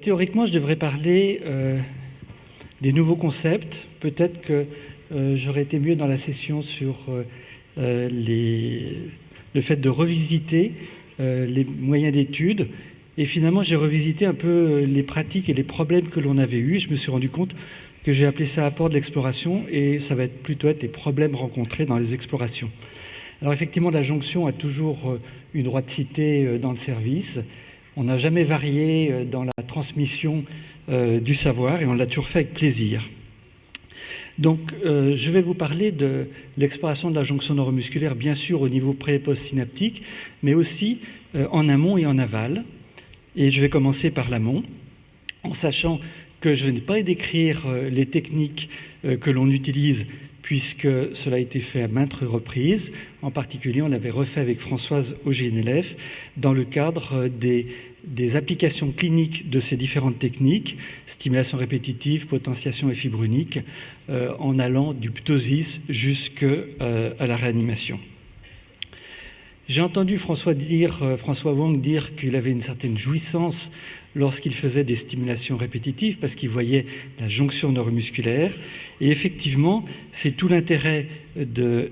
Théoriquement, je devrais parler des nouveaux concepts. Peut-être que j'aurais été mieux dans la session sur le fait de revisiter les moyens d'étude. Et finalement, j'ai revisité un peu les pratiques et les problèmes que l'on avait eus. Et je me suis rendu compte que j'ai appelé ça apport de l'exploration, et ça va plutôt être les problèmes rencontrés dans les explorations. Alors effectivement, la jonction a toujours eu droit de cité dans le service. On n'a jamais varié dans la transmission du savoir, et on l'a toujours fait avec plaisir. Donc, je vais vous parler de l'exploration de la jonction neuromusculaire, bien sûr au niveau pré- et post-synaptique, mais aussi en amont et en aval. Et je vais commencer par l'amont, en sachant que je n'ai pas à décrire les techniques que l'on utilise, puisque cela a été fait à maintes reprises. En particulier, on l'avait refait avec Françoise au GNLF dans le cadre des applications cliniques de ces différentes techniques, stimulation répétitive, potentiation et fibre unique, en allant du ptosis jusqu'à la réanimation. J'ai entendu François Wang dire qu'il avait une certaine jouissance lorsqu'il faisait des stimulations répétitives parce qu'il voyait la jonction neuromusculaire. Et effectivement, c'est tout l'intérêt de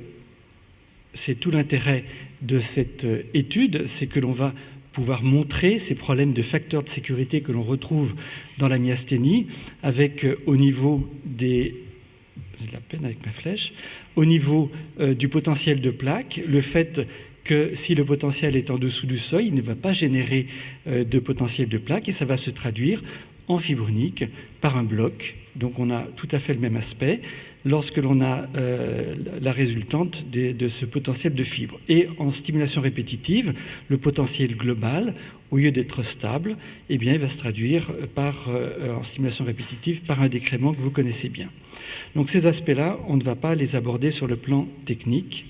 cette étude, c'est que l'on va pouvoir montrer ces problèmes de facteurs de sécurité que l'on retrouve dans la myasthénie, avec au niveau des... J'ai de la peine avec ma flèche. Au niveau du potentiel de plaque, le fait que si le potentiel est en dessous du seuil, il ne va pas générer de potentiel de plaque, et ça va se traduire en fibre unique par un bloc. Donc on a tout à fait le même aspect lorsque l'on a la résultante de ce potentiel de fibre. Et en stimulation répétitive, le potentiel global, au lieu d'être stable, eh bien, il va se traduire en stimulation répétitive par un décrément que vous connaissez bien. Donc ces aspects-là, on ne va pas les aborder sur le plan technique.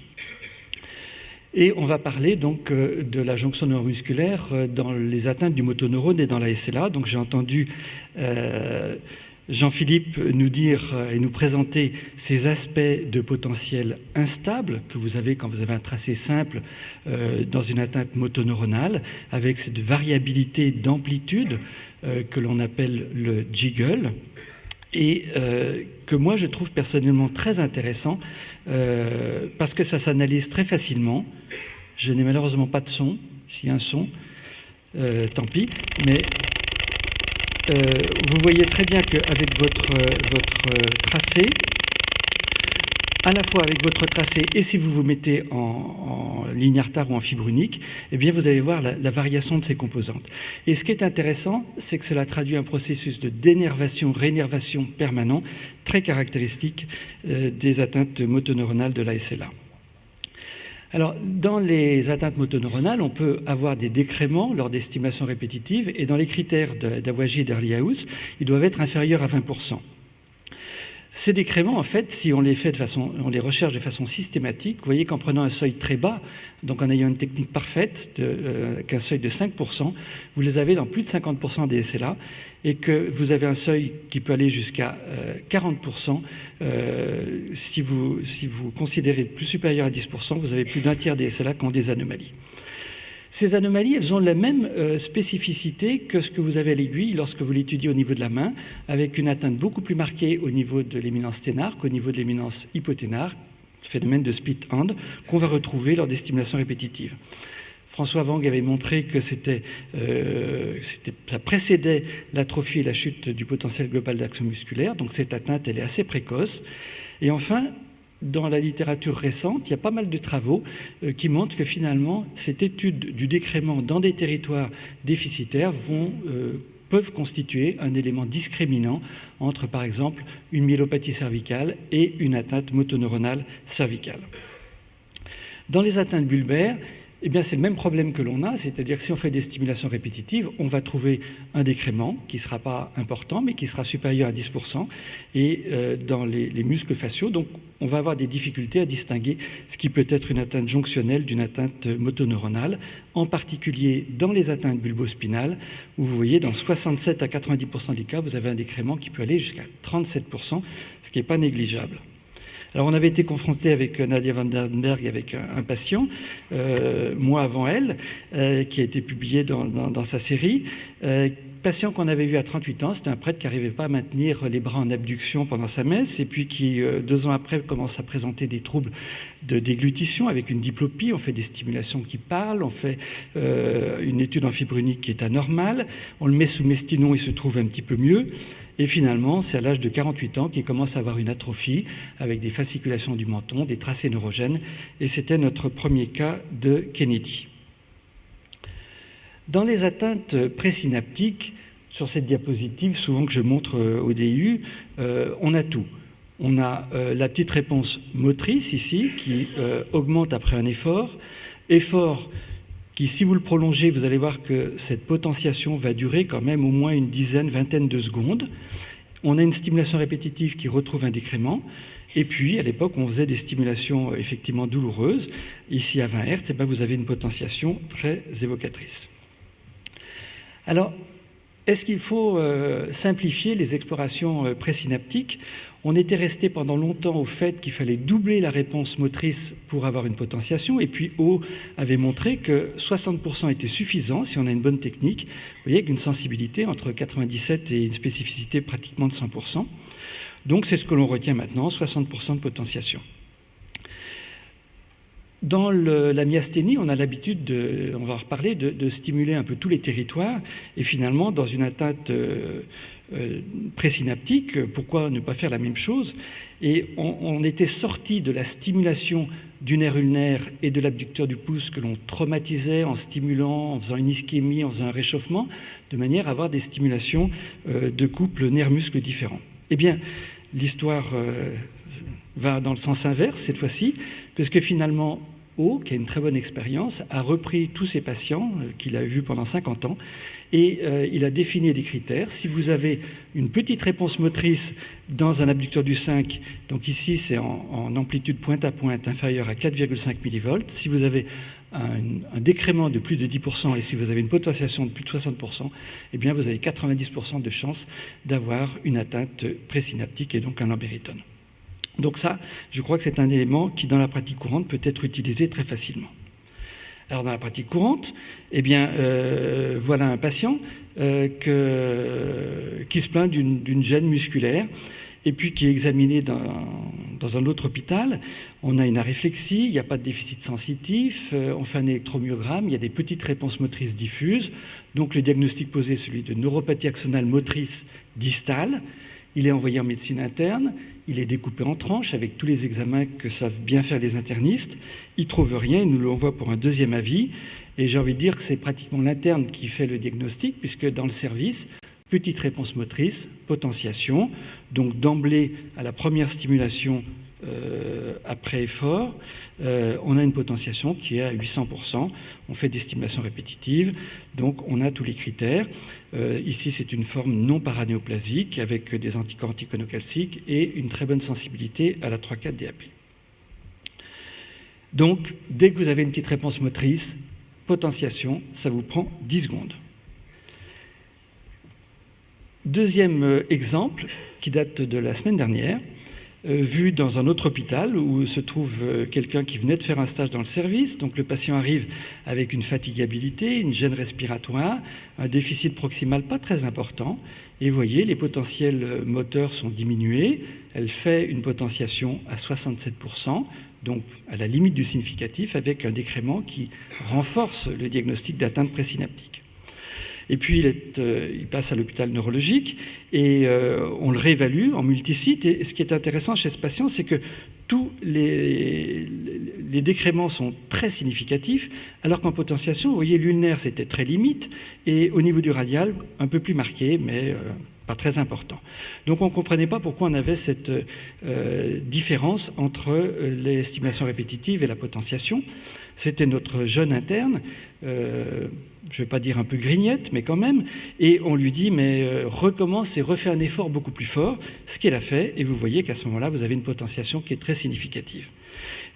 Et on va parler donc de la jonction neuromusculaire dans les atteintes du motoneurone et dans la SLA. Donc j'ai entendu Jean-Philippe nous dire et nous présenter ces aspects de potentiel instable que vous avez quand vous avez un tracé simple dans une atteinte motoneuronale, avec cette variabilité d'amplitude que l'on appelle le jiggle, et que moi je trouve personnellement très intéressant parce que ça s'analyse très facilement. Je n'ai malheureusement pas de son. S'il y a un son, tant pis. Mais vous voyez très bien qu'avec votre tracé, à la fois avec votre tracé et si vous vous mettez en ligne retard ou en fibre unique, eh bien vous allez voir la variation de ces composantes. Et ce qui est intéressant, c'est que cela traduit un processus de dénervation, rénervation permanent, très caractéristique des atteintes motoneuronales de la SLA. Alors, dans les atteintes motoneuronales, on peut avoir des décréments lors des stimulations répétitives, et dans les critères d'Awaji et d'Earlyhouse, ils doivent être inférieurs à 20%. Ces décréments, en fait, si on les recherche de façon systématique, vous voyez qu'en prenant un seuil très bas, donc en ayant une technique parfaite, qu'un seuil de 5%, vous les avez dans plus de 50% des SLA, et que vous avez un seuil qui peut aller jusqu'à 40%. Si vous considérez plus supérieur à 10%, vous avez plus d'un tiers des SLA qui ont des anomalies. Ces anomalies, elles ont la même spécificité que ce que vous avez à l'aiguille lorsque vous l'étudiez au niveau de la main, avec une atteinte beaucoup plus marquée au niveau de l'éminence ténare qu'au niveau de l'éminence hypoténare, phénomène de split hand, qu'on va retrouver lors des stimulations répétitives. François Wang avait montré que ça précédait l'atrophie et la chute du potentiel global d'action musculaire, donc cette atteinte, elle est assez précoce. Et enfin, dans la littérature récente, il y a pas mal de travaux qui montrent que finalement, cette étude du décrément dans des territoires déficitaires peuvent constituer un élément discriminant entre, par exemple, une myélopathie cervicale et une atteinte motoneuronale cervicale. Dans les atteintes bulbaires, eh bien, c'est le même problème que l'on a, c'est-à-dire que si on fait des stimulations répétitives, on va trouver un décrément qui ne sera pas important, mais qui sera supérieur à 10%, et dans les muscles faciaux, donc on va avoir des difficultés à distinguer ce qui peut être une atteinte jonctionnelle d'une atteinte motoneuronale, en particulier dans les atteintes bulbospinales, où vous voyez dans 67 à 90% des cas, vous avez un décrément qui peut aller jusqu'à 37%, ce qui n'est pas négligeable. Alors on avait été confronté avec Nadia van den Berg, avec un patient, mois avant elle, qui a été publié dans sa série, patient qu'on avait vu à 38 ans, c'était un prêtre qui n'arrivait pas à maintenir les bras en abduction pendant sa messe, et puis qui, 2 ans après, commence à présenter des troubles de déglutition avec une diplopie. On fait des stimulations qui parlent, on fait une étude en fibre unique qui est anormale, on le met sous Mestinon, il se trouve un petit peu mieux. Et finalement, c'est à l'âge de 48 ans qu'il commence à avoir une atrophie avec des fasciculations du menton, des tracés neurogènes, et c'était notre premier cas de Kennedy. Dans les atteintes présynaptiques, sur cette diapositive, souvent que je montre au DU, on a tout. On a la petite réponse motrice ici, qui augmente après un effort qui, si vous le prolongez, vous allez voir que cette potentiation va durer quand même au moins une dizaine, vingtaine de secondes. On a une stimulation répétitive qui retrouve un décrément. Et puis, à l'époque, on faisait des stimulations effectivement douloureuses. Ici, à 20 Hz, et bien, vous avez une potentiation très évocatrice. Alors, est-ce qu'il faut simplifier les explorations présynaptiques? On était resté pendant longtemps au fait qu'il fallait doubler la réponse motrice pour avoir une potentiation, et puis O avait montré que 60% était suffisant si on a une bonne technique. Vous voyez, avec une sensibilité entre 97 et une spécificité pratiquement de 100%. Donc c'est ce que l'on retient maintenant, 60% de potentiation. Dans la myasthénie, on a l'habitude, on va en reparler, de stimuler un peu tous les territoires, et finalement, dans une atteinte présynaptique, pourquoi ne pas faire la même chose? Et on était sorti de la stimulation du nerf ulnaire et de l'abducteur du pouce que l'on traumatisait en stimulant, en faisant une ischémie, en faisant un réchauffement, de manière à avoir des stimulations de couples nerfs-muscles différents. Eh bien, l'histoire va dans le sens inverse cette fois-ci, puisque finalement, O, qui a une très bonne expérience, a repris tous ses patients qu'il a vus pendant 50 ans et il a défini des critères. Si vous avez une petite réponse motrice dans un abducteur du 5, donc ici c'est en amplitude pointe à pointe inférieure à 4,5 mV, si vous avez un décrément de plus de 10% et si vous avez une potentiation de plus de 60%, eh bien vous avez 90% de chances d'avoir une atteinte présynaptique et donc un lamberitone. Donc ça, je crois que c'est un élément qui, dans la pratique courante, peut être utilisé très facilement. Alors, dans la pratique courante, eh bien, voilà un patient qui se plaint d'une gêne musculaire et puis qui est examiné dans un autre hôpital. On a une aréflexie, il n'y a pas de déficit sensitif, on fait un électromyogramme, il y a des petites réponses motrices diffuses. Donc, le diagnostic posé est celui de neuropathie axonale motrice distale. Il est envoyé en médecine interne. Il est découpé en tranches avec tous les examens que savent bien faire les internistes. Il ne trouve rien, il nous l'envoie pour un deuxième avis. Et j'ai envie de dire que c'est pratiquement l'interne qui fait le diagnostic, puisque dans le service, petite réponse motrice, potentiation. Donc d'emblée, à la première stimulation après effort, on a une potentiation qui est à 800%. On fait des stimulations répétitives, donc on a tous les critères. Ici, c'est une forme non paranéoplasique avec des anticorps anticonocalciques et une très bonne sensibilité à la 3,4 DAP. Donc, dès que vous avez une petite réponse motrice, potentiation, ça vous prend 10 secondes. Deuxième exemple, qui date de la semaine dernière, vu dans un autre hôpital où se trouve quelqu'un qui venait de faire un stage dans le service. Donc le patient arrive avec une fatigabilité, une gêne respiratoire, un déficit proximal pas très important. Et vous voyez, les potentiels moteurs sont diminués. Elle fait une potentiation à 67%, donc à la limite du significatif, avec un décrément qui renforce le diagnostic d'atteinte présynaptique. Et puis, il passe à l'hôpital neurologique et on le réévalue en multisite. Et ce qui est intéressant chez ce patient, c'est que tous les décréments sont très significatifs, alors qu'en potentiation, vous voyez, l'ulnaire, c'était très limite, et au niveau du radial, un peu plus marqué, mais pas très important. Donc, on ne comprenait pas pourquoi on avait cette différence entre les stimulations répétitives et la potentiation. C'était notre jeune interne, je ne vais pas dire un peu grignette, mais quand même, et on lui dit, mais recommence et refais un effort beaucoup plus fort, ce qu'elle a fait, et vous voyez qu'à ce moment-là, vous avez une potentiation qui est très significative.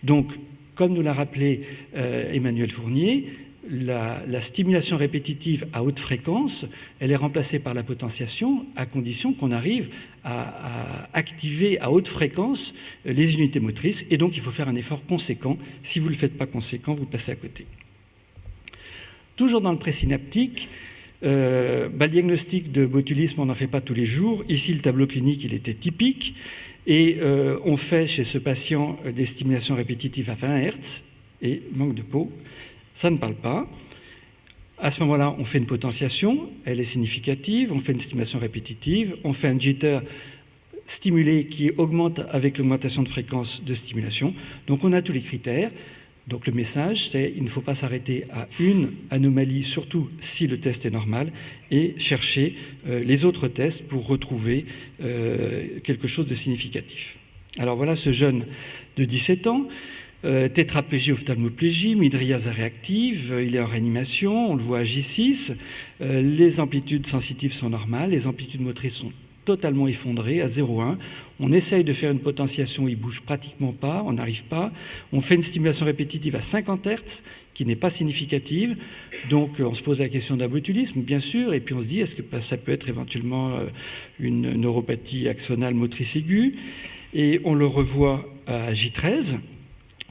Donc, comme nous l'a rappelé Emmanuel Fournier, la stimulation répétitive à haute fréquence, elle est remplacée par la potentiation à condition qu'on arrive à activer à haute fréquence les unités motrices, et donc il faut faire un effort conséquent. Si vous ne le faites pas conséquent, vous passez à côté. Toujours dans le présynaptique, Le diagnostic de botulisme, on n'en fait pas tous les jours. Ici, le tableau clinique, il était typique. Et on fait chez ce patient des stimulations répétitives à 20 Hz et manque de peau. Ça ne parle pas. À ce moment-là, on fait une potentiation, elle est significative, on fait une stimulation répétitive, on fait un jitter stimulé qui augmente avec l'augmentation de fréquence de stimulation. Donc on a tous les critères. Donc le message, c'est qu'il ne faut pas s'arrêter à une anomalie, surtout si le test est normal, et chercher les autres tests pour retrouver quelque chose de significatif. Alors voilà ce jeune de 17 ans, tétraplégie, ophtalmoplégie, mydriase réactive, il est en réanimation, on le voit à J6, les amplitudes sensitives sont normales, les amplitudes motrices sont totalement effondrées à 0,1. On essaye de faire une potentiation, il ne bouge pratiquement pas, on n'arrive pas. On fait une stimulation répétitive à 50 Hz, qui n'est pas significative. Donc on se pose la question d'un botulisme, bien sûr, et puis on se dit, est-ce que ça peut être éventuellement une neuropathie axonale motrice aiguë? Et on le revoit à J13.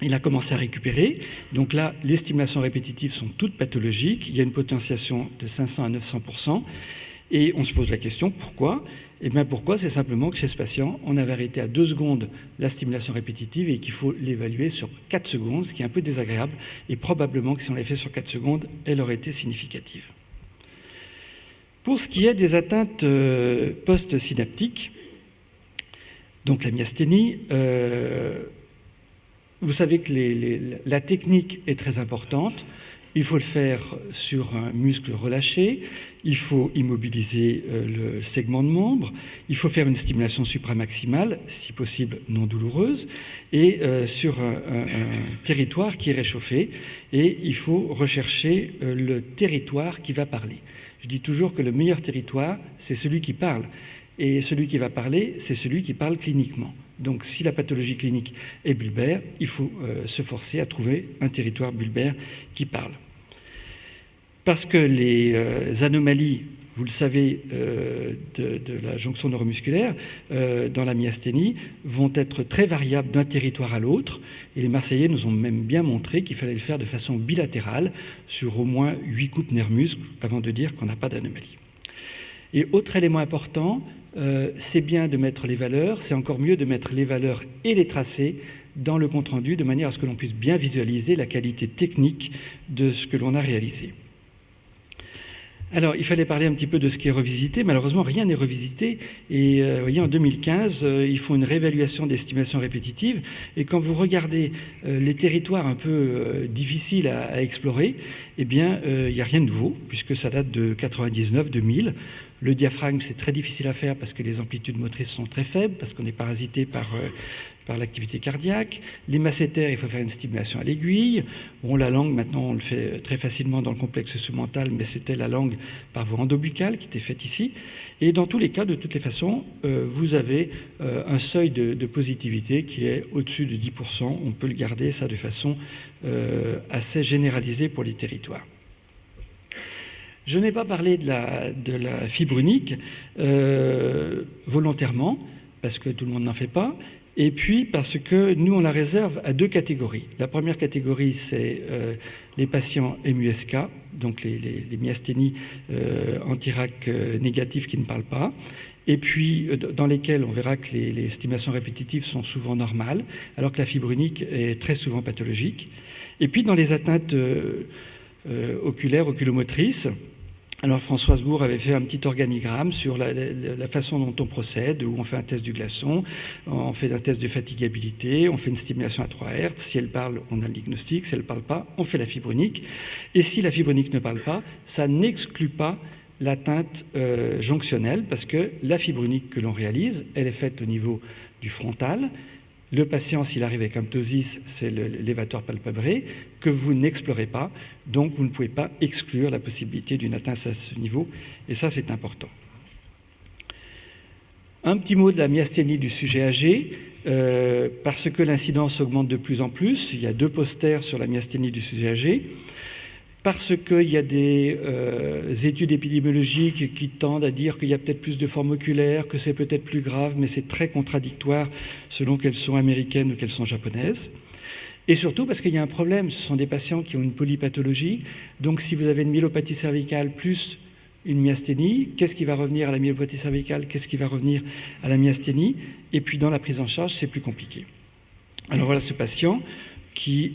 Il a commencé à récupérer. Donc là, les stimulations répétitives sont toutes pathologiques. Il y a une potentiation de 500 à 900%. Et on se pose la question, pourquoi? Eh bien pourquoi? C'est simplement que chez ce patient, on avait arrêté à 2 secondes la stimulation répétitive et qu'il faut l'évaluer sur 4 secondes, ce qui est un peu désagréable. Et probablement que si on l'avait fait sur 4 secondes, elle aurait été significative. Pour ce qui est des atteintes post-synaptiques, donc la myasthénie, vous savez que la technique est très importante. Il faut le faire sur un muscle relâché, il faut immobiliser le segment de membre, il faut faire une stimulation supramaximale, si possible non douloureuse, et sur un territoire qui est réchauffé, et il faut rechercher le territoire qui va parler. Je dis toujours que le meilleur territoire, c'est celui qui parle, et celui qui va parler, c'est celui qui parle cliniquement. Donc si la pathologie clinique est bulbaire, il faut se forcer à trouver un territoire bulbaire qui parle. Parce que les anomalies, vous le savez, de la jonction neuromusculaire dans la myasthénie vont être très variables d'un territoire à l'autre. Et les Marseillais nous ont même bien montré qu'il fallait le faire de façon bilatérale sur au moins 8 coupes nerfs-muscles avant de dire qu'on n'a pas d'anomalie. Et autre élément important, c'est bien de mettre les valeurs, c'est encore mieux de mettre les valeurs et les tracés dans le compte-rendu de manière à ce que l'on puisse bien visualiser la qualité technique de ce que l'on a réalisé. Alors, il fallait parler un petit peu de ce qui est revisité. Malheureusement, rien n'est revisité. Et vous voyez, en 2015, ils font une réévaluation des estimations répétitives. Et quand vous regardez les territoires un peu difficiles à explorer, eh bien, il n'y a rien de nouveau, puisque ça date de 99-2000. Le diaphragme, c'est très difficile à faire parce que les amplitudes motrices sont très faibles, parce qu'on est parasité par l'activité cardiaque. Les masséters, il faut faire une stimulation à l'aiguille. Bon, la langue, maintenant, on le fait très facilement dans le complexe sous-mental, mais c'était la langue par voie endobuccale qui était faite ici. Et dans tous les cas, de toutes les façons, vous avez un seuil de positivité qui est au-dessus de 10%. On peut le garder, ça, de façon assez généralisée pour les territoires. Je n'ai pas parlé de la fibre unique volontairement, parce que tout le monde n'en fait pas, et puis parce que nous, on la réserve à 2 catégories. La première catégorie, c'est les patients MUSK, donc les myasthénies anti-RAC négatives qui ne parlent pas, et puis dans lesquels on verra que les stimations répétitives sont souvent normales, alors que la fibre unique est très souvent pathologique. Et puis dans les atteintes oculaires, oculomotrices, alors Françoise Bourg avait fait un petit organigramme sur la façon dont on procède, où on fait un test du glaçon, on fait un test de fatigabilité, on fait une stimulation à 3 Hz, si elle parle, on a le diagnostic, si elle ne parle pas, on fait la fibre unique, et si la fibre unique ne parle pas, ça n'exclut pas l'atteinte jonctionnelle, parce que la fibre unique que l'on réalise, elle est faite au niveau du frontal. Le patient, s'il arrive avec un ptosis, c'est l'élévateur palpebré, que vous n'explorez pas, donc vous ne pouvez pas exclure la possibilité d'une atteinte à ce niveau, et ça c'est important. Un petit mot de la myasthénie du sujet âgé, parce que l'incidence augmente de plus en plus, il y a 2 posters sur la myasthénie du sujet âgé, parce qu'il y a des études épidémiologiques qui tendent à dire qu'il y a peut-être plus de formes oculaires, que c'est peut-être plus grave, mais c'est très contradictoire selon qu'elles sont américaines ou qu'elles sont japonaises. Et surtout parce qu'il y a un problème, ce sont des patients qui ont une polypathologie, donc si vous avez une myélopathie cervicale plus une myasthénie, qu'est-ce qui va revenir à la myopathie cervicale, qu'est-ce qui va revenir à la myasthénie, et puis dans la prise en charge, c'est plus compliqué. Alors voilà ce patient qui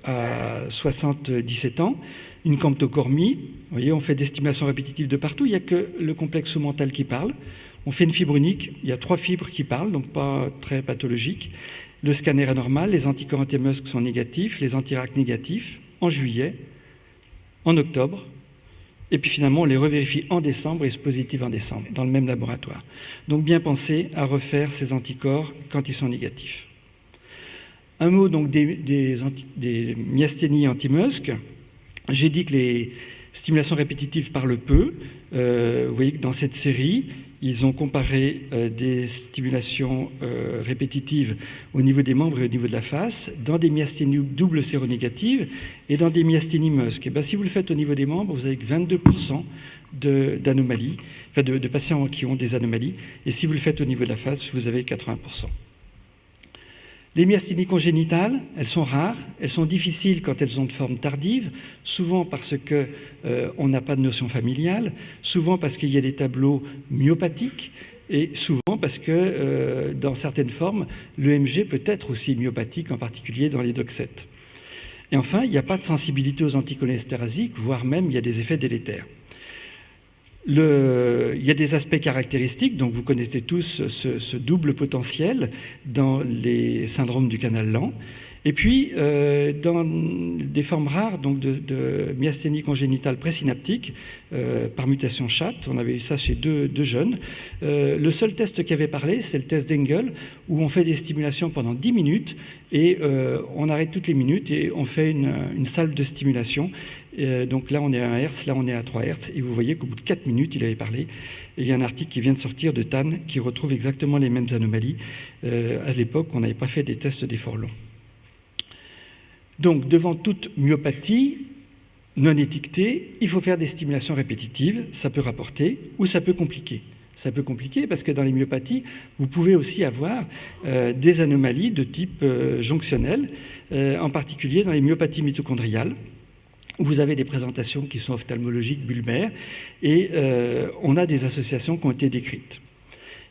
a 77 ans, une camptocormie. Vous voyez, on fait des stimulations répétitives de partout, il n'y a que le complexe sous-mental qui parle. On fait une fibre unique, il y a 3 fibres qui parlent, donc pas très pathologique. Le scanner est normal, les anticorps anti-MuSK sont négatifs, les anti-RAC négatifs, en juillet, en octobre, et puis finalement on les revérifie en décembre et c'est positif en décembre, dans le même laboratoire. Donc bien penser à refaire ces anticorps quand ils sont négatifs. Un mot donc des myasthénies anti-MuSK. J'ai dit que les stimulations répétitives parlent peu. Vous voyez que dans cette série, ils ont comparé des stimulations répétitives au niveau des membres et au niveau de la face, dans des myasthénies double séronégatives et dans des myasthénies MuSK. Et bien, si vous le faites au niveau des membres, vous avez que 22% d'anomalies, enfin de patients qui ont des anomalies. Et si vous le faites au niveau de la face, vous avez 80%. Les myasthénies congénitales, elles sont rares, elles sont difficiles quand elles ont de forme tardive, souvent parce qu'on n'a pas de notion familiale, souvent parce qu'il y a des tableaux myopathiques, et souvent parce que dans certaines formes, l'EMG peut être aussi myopathique, en particulier dans les DOX7. Et enfin, il n'y a pas de sensibilité aux anticholéstérasiques, voire même il y a des effets délétères. Il y a des aspects caractéristiques, donc vous connaissez tous ce double potentiel dans les syndromes du canal lent. Et puis, dans des formes rares donc de myasthénie congénitale présynaptique, par mutation chat, on avait eu ça chez deux jeunes. Le seul test qui avait parlé, c'est le test d'Engel, où on fait des stimulations pendant 10 minutes, et on arrête toutes les minutes, et on fait une salve de stimulation. Donc là, on est à 1 Hz, là, on est à 3 Hz, et vous voyez qu'au bout de 4 minutes, il avait parlé. Et il y a un article qui vient de sortir de TAN qui retrouve exactement les mêmes anomalies. À l'époque, on n'avait pas fait des tests d'effort long. Donc, devant toute myopathie non étiquetée, il faut faire des stimulations répétitives. Ça peut rapporter ou ça peut compliquer. Ça peut compliquer parce que dans les myopathies, vous pouvez aussi avoir des anomalies de type jonctionnel, en particulier dans les myopathies mitochondriales, où vous avez des présentations qui sont ophtalmologiques, bulbaires, et on a des associations qui ont été décrites.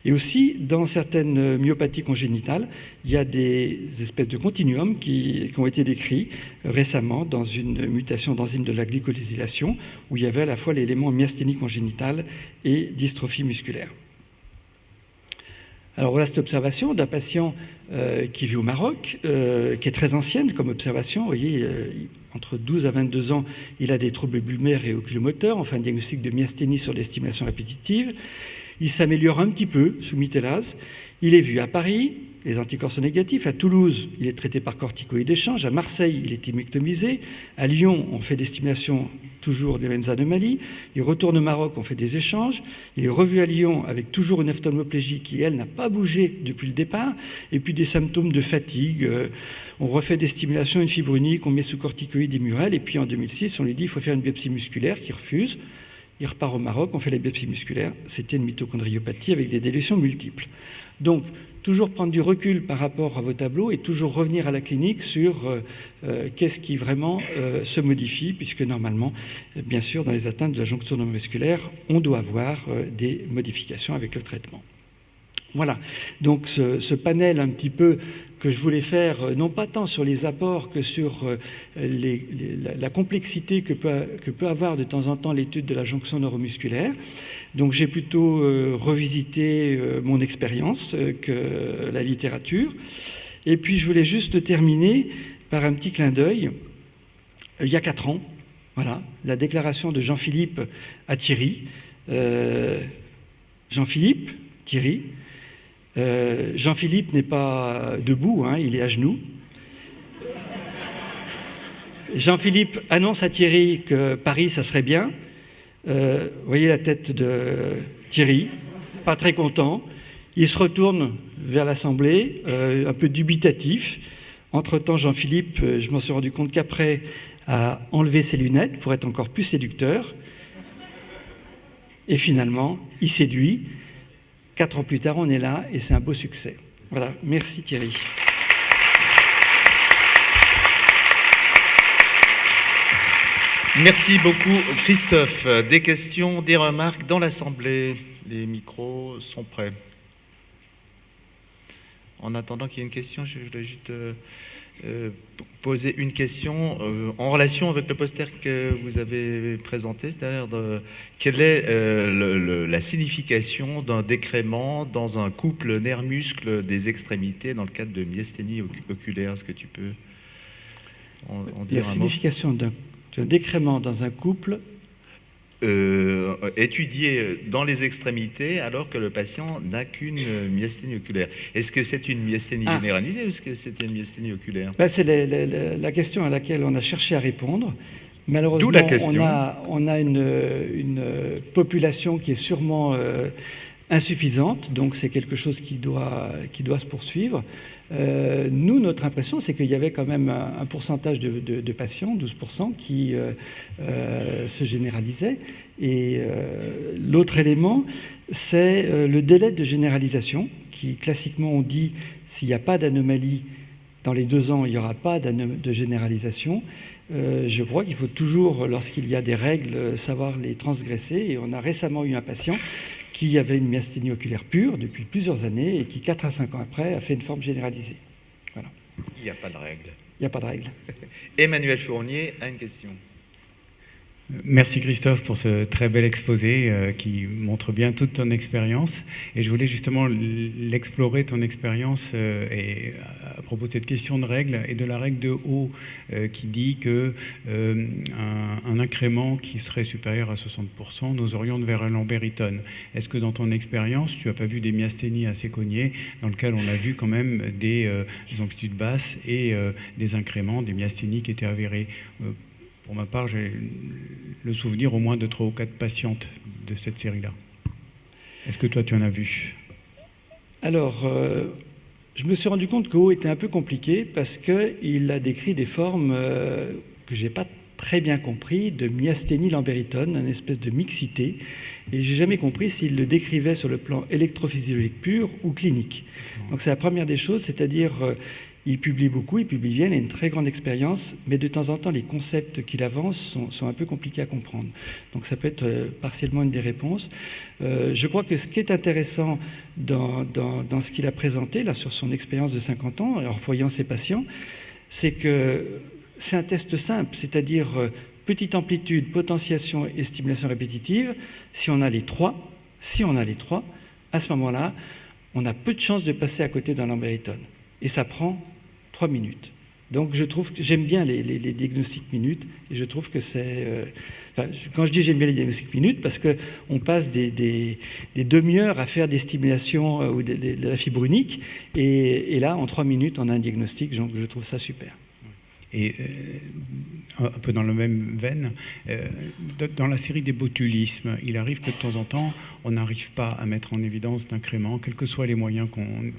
Et aussi, dans certaines myopathies congénitales, il y a des espèces de continuums qui ont été décrits récemment dans une mutation d'enzyme de la glycosylation, où il y avait à la fois l'élément myasthénie congénitale et dystrophie musculaire. Alors voilà cette observation d'un patient qui vit au Maroc, qui est très ancienne comme observation. Vous voyez, entre 12 à 22 ans, il a des troubles bulbaires et oculomoteurs, enfin un diagnostic de myasthénie sur les stimulations répétitives. Il s'améliore un petit peu sous mitellase. Il est vu à Paris, les anticorps sont négatifs. À Toulouse, il est traité par corticoïdes d'échange. À Marseille, il est hymectomisé. À Lyon, on fait des stimulations, toujours des mêmes anomalies. Il retourne au Maroc, on fait des échanges. Il est revu à Lyon avec toujours une ophtalmoplégie qui, elle, n'a pas bougé depuis le départ. Et puis des symptômes de fatigue. On refait des stimulations, une fibre unique, on met sous corticoïdes et Murel. Et puis en 2006, on lui dit qu'il faut faire une biopsie musculaire, qu'il refuse. Il repart au Maroc, on fait la biopsie musculaire. C'était une mitochondriopathie avec des dilutions multiples. Donc, toujours prendre du recul par rapport à vos tableaux et toujours revenir à la clinique sur qu'est-ce qui vraiment se modifie, puisque normalement, bien sûr, dans les atteintes de la jonction neuromusculaire, on doit avoir des modifications avec le traitement. Voilà, donc ce panel un petit peu que je voulais faire, non pas tant sur les apports que sur la complexité que peut avoir de temps en temps l'étude de la jonction neuromusculaire. Donc j'ai plutôt revisité mon expérience que la littérature. Et puis je voulais juste terminer par un petit clin d'œil. Il y a 4 ans, voilà, la déclaration de Jean-Philippe à Thierry. Jean-Philippe, Thierry. Jean-Philippe n'est pas debout, hein, il est à genoux. Jean-Philippe annonce à Thierry que Paris, ça serait bien. Vous voyez la tête de Thierry, pas très content. Il se retourne vers l'Assemblée, un peu dubitatif. Entre-temps, Jean-Philippe, je m'en suis rendu compte qu'après, a enlevé ses lunettes pour être encore plus séducteur. Et finalement, il séduit. 4 ans plus tard, on est là et c'est un beau succès. Voilà, merci Thierry. Merci beaucoup, Christophe. Des questions, des remarques dans l'Assemblée. Les micros sont prêts. En attendant qu'il y ait une question, je voulais juste poser une question en relation avec le poster que vous avez présenté, c'est-à-dire quelle est la signification d'un décrément dans un couple nerf-muscle des extrémités dans le cadre de myasthénie oculaire. Est-ce que tu peux en dire un mot ? La signification d'un décrément dans un couple étudié dans les extrémités alors que le patient n'a qu'une myasthénie oculaire. Est-ce que c'est une myasthénie généralisée ou est-ce que c'est une myasthénie oculaire ? C'est la question à laquelle on a cherché à répondre. Malheureusement, on a une population qui est sûrement insuffisante, donc c'est quelque chose qui doit se poursuivre. Nous, notre impression, c'est qu'il y avait quand même un pourcentage de patients, 12%, qui se généralisaient. Et l'autre élément, c'est le délai de généralisation, qui classiquement on dit s'il n'y a pas d'anomalie dans les 2 ans, il n'y aura pas de généralisation. Je crois qu'il faut toujours, lorsqu'il y a des règles, savoir les transgresser. Et on a récemment eu un patient qui avait une myasthénie oculaire pure depuis plusieurs années et qui, 4 à 5 ans après, a fait une forme généralisée. Voilà. Il n'y a pas de règle. Il n'y a pas de règle. Emmanuel Fournier a une question. Merci Christophe pour ce très bel exposé qui montre bien toute ton expérience. Et je voulais justement l'explorer, ton expérience, et à propos de cette question de règle et de la règle de haut qui dit que un incrément qui serait supérieur à 60%, nous oriente vers un Lamberton. Est-ce que dans ton expérience, tu n'as pas vu des myasthénies assez cognées dans lesquelles on a vu quand même des amplitudes basses et des incréments, des myasthénies qui étaient avérées? Pour ma part, j'ai le souvenir au moins de 3 ou 4 patientes de cette série-là. Est-ce que toi, tu en as vu ? Alors, je me suis rendu compte que haut était un peu compliqué parce qu'il a décrit des formes que je n'ai pas très bien compris, de myasthénie Lamberton, une espèce de mixité. Et je n'ai jamais compris s'il le décrivait sur le plan électrophysiologique pur ou clinique. Donc c'est la première des choses, c'est-à-dire... il publie beaucoup, il publie bien, il a une très grande expérience, mais de temps en temps, les concepts qu'il avance sont un peu compliqués à comprendre. Donc ça peut être partiellement une des réponses. Je crois que ce qui est intéressant dans ce qu'il a présenté, là, sur son expérience de 50 ans, en voyant ses patients, c'est que c'est un test simple, c'est-à-dire petite amplitude, potentiation et stimulation répétitive. Si on a les trois, à ce moment-là, on a peu de chances de passer à côté d'un Lamberton. Et ça prend 3 minutes. Donc je trouve que j'aime bien les diagnostics minutes, et je trouve que c'est... quand je dis j'aime bien les diagnostics minutes, parce qu'on passe des demi-heures à faire des stimulations ou de la fibre unique, et là, en 3 minutes, on a un diagnostic, donc je trouve ça super. Et un peu dans la même veine, dans la série des botulismes, il arrive que de temps en temps, on n'arrive pas à mettre en évidence d'incrément, quels que soient les moyens qu'on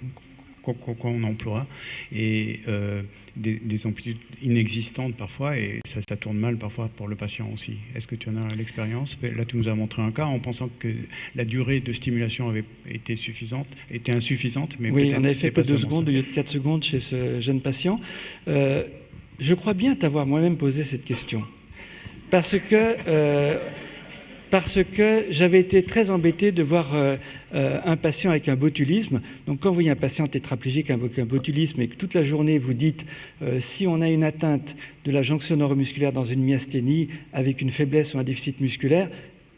emploie, et des amplitudes inexistantes parfois, et ça tourne mal parfois pour le patient aussi. Est-ce que tu en as l'expérience ? Là, tu nous as montré un cas en pensant que la durée de stimulation avait été insuffisante, mais oui, on avait fait que 2 secondes au lieu de 4 secondes chez ce jeune patient. Je crois bien t'avoir moi-même posé cette question, parce que j'avais été très embêté de voir un patient avec un botulisme. Donc quand vous voyez un patient tétraplégique avec un botulisme et que toute la journée vous dites si on a une atteinte de la jonction neuromusculaire dans une myasthénie avec une faiblesse ou un déficit musculaire,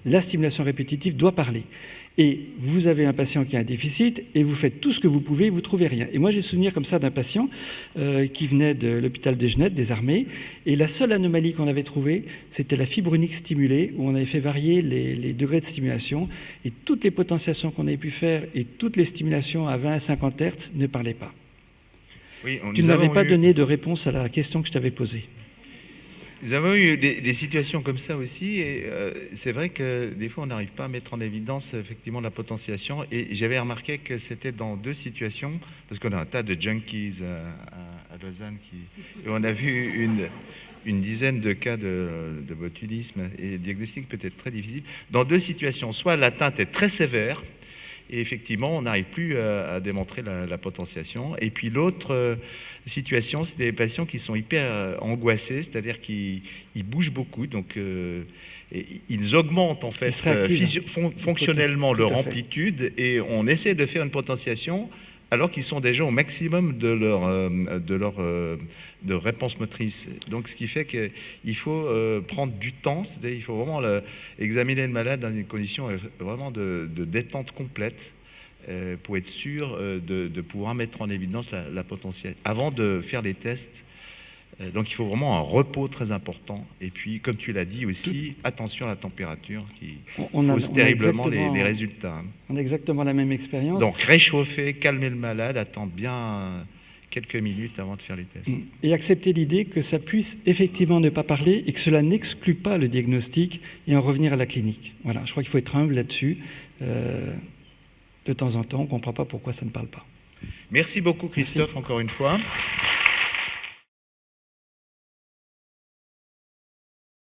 la stimulation répétitive doit parler. Et vous avez un patient qui a un déficit et vous faites tout ce que vous pouvez, vous ne trouvez rien. Et moi, j'ai souvenir comme ça d'un patient qui venait de l'hôpital des Genettes, des armées, et la seule anomalie qu'on avait trouvée, c'était la fibre unique stimulée, où on avait fait varier les degrés de stimulation, et toutes les potentiations qu'on avait pu faire et toutes les stimulations à 20 à 50 Hz ne parlaient pas. Oui, tu n'avais pas donné de réponse à la question que je t'avais posée. Nous avons eu des situations comme ça aussi, et c'est vrai que des fois on n'arrive pas à mettre en évidence effectivement la potentiation, et j'avais remarqué que c'était dans 2 situations, parce qu'on a un tas de junkies à Lausanne, et on a vu une dizaine de cas de botulisme, et le diagnostic peut être très difficile, dans 2 situations, soit l'atteinte est très sévère, Et effectivement, on n'arrive plus à démontrer la potentiation. Et puis l'autre situation, c'est des patients qui sont hyper angoissés, c'est-à-dire qu'ils bougent beaucoup, donc ils augmentent en fait fonctionnellement leur amplitude, et on essaie de faire une potentiation alors qu'ils sont déjà au maximum de leur réponse motrice. Donc ce qui fait qu'il faut prendre du temps, c'est-à-dire il faut vraiment examiner le malade dans des conditions vraiment de détente complète pour être sûr de pouvoir mettre en évidence la potentielle avant de faire les tests. Donc il faut vraiment un repos très important. Et puis, comme tu l'as dit aussi, attention à la température qui fausse terriblement les résultats. On a exactement la même expérience. Donc réchauffer, calmer le malade, attendre bien quelques minutes avant de faire les tests. Et accepter l'idée que ça puisse effectivement ne pas parler et que cela n'exclut pas le diagnostic et en revenir à la clinique. Voilà, je crois qu'il faut être humble là-dessus. De temps en temps, on ne comprend pas pourquoi ça ne parle pas. Merci beaucoup Christophe, encore une fois.